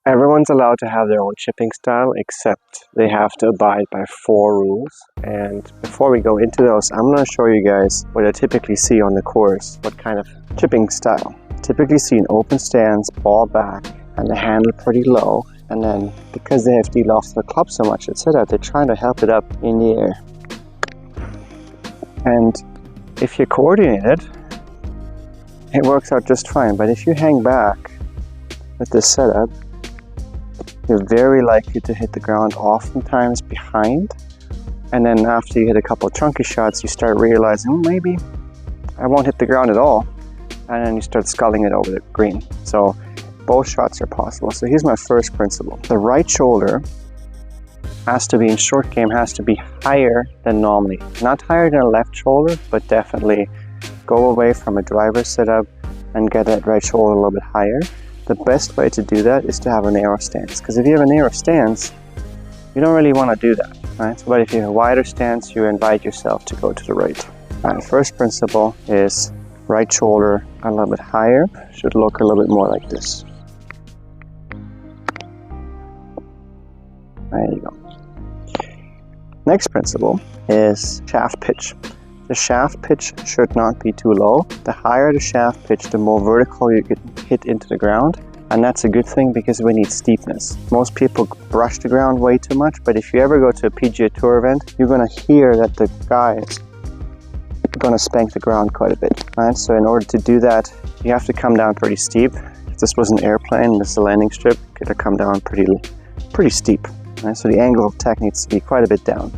Everyone's allowed to have their own chipping style, except they have to abide by 4 rules. And before we go into those, I'm going to show you guys what I typically see on the course, what kind of chipping style. Typically see an open stance, ball back, and the handle pretty low. And then because they have de-lofted the club so much at setup, they're trying to help it up in the air. And if you coordinate it, it works out just fine. But if you hang back with this setup, you're very likely to hit the ground oftentimes behind. And then after you hit a couple of chunky shots, you start realizing, maybe I won't hit the ground at all. And then you start sculling it over the green. So both shots are possible. So here's my first principle. The right shoulder has to be, in short game, has to be higher than normally. Not higher than a left shoulder, but definitely go away from a driver setup and get that right shoulder a little bit higher. The best way to do that is to have a narrow stance, because if you have a narrow stance, you don't really want to do that, right? But if you have a wider stance, you invite yourself to go to the right. The first principle is right shoulder a little bit higher, should look a little bit more like this. There you go. Next principle is shaft pitch. The shaft pitch should not be too low. The higher the shaft pitch, the more vertical you get hit into the ground. And that's a good thing because we need steepness. Most people brush the ground way too much, but if you ever go to a PGA Tour event, you're going to hear that the guy is going to spank the ground quite a bit. Right? So in order to do that, you have to come down pretty steep. If this was an airplane, this is a landing strip, you're going to come down pretty steep. Right? So the angle of attack needs to be quite a bit down.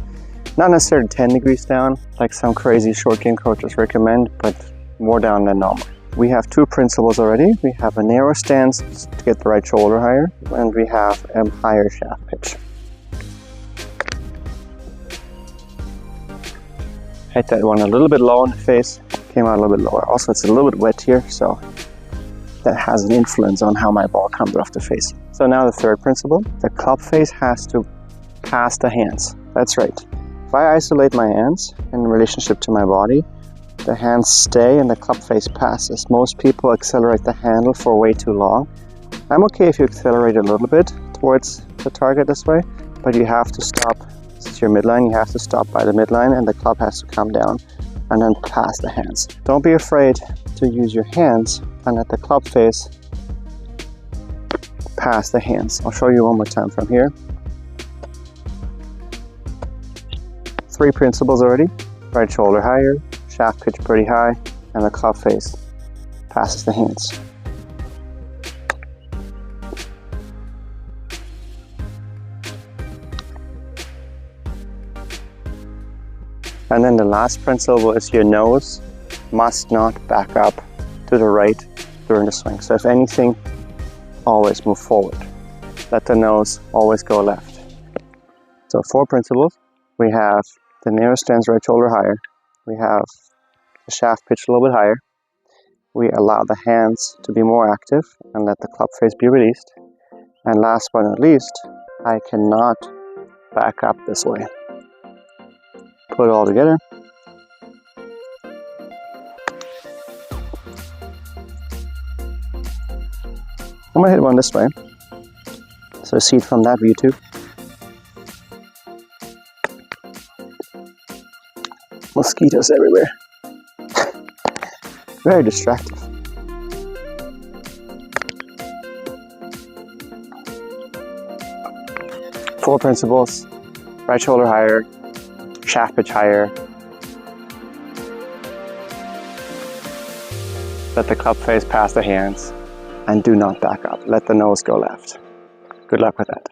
Not necessarily 10 degrees down, like some crazy short game coaches recommend, but more down than normal. We have 2 principles already. We have a narrow stance to get the right shoulder higher, and we have a higher shaft pitch. Hit that one a little bit low in the face, came out a little bit lower. Also, it's a little bit wet here, so that has an influence on how my ball comes off the face. So now the third principle, the club face has to pass the hands. That's right. If I isolate my hands in relationship to my body, the hands stay and the club face passes. Most people accelerate the handle for way too long. I'm okay if you accelerate a little bit towards the target this way, but you have to stop. This is your midline, you have to stop by the midline and the club has to come down and then pass the hands. Don't be afraid to use your hands and let the club face pass the hands. I'll show you one more time from here. 3 principles already. Right shoulder higher, shaft pitch pretty high, and the club face passes the hands. And then the last principle is your nose must not back up to the right during the swing. So if anything, always move forward. Let the nose always go left. So 4 principles. We have the narrow stance, right shoulder higher. We have the shaft pitch a little bit higher. We allow the hands to be more active and let the club face be released. And last but not least, I cannot back up this way. Put it all together. I'm going to hit one this way. So see it from that view too. Mosquitoes everywhere. Very distracting. Four principles: right shoulder higher, shaft pitch higher, let the club face past the hands, and do not back up. Let the nose go left. Good luck with that.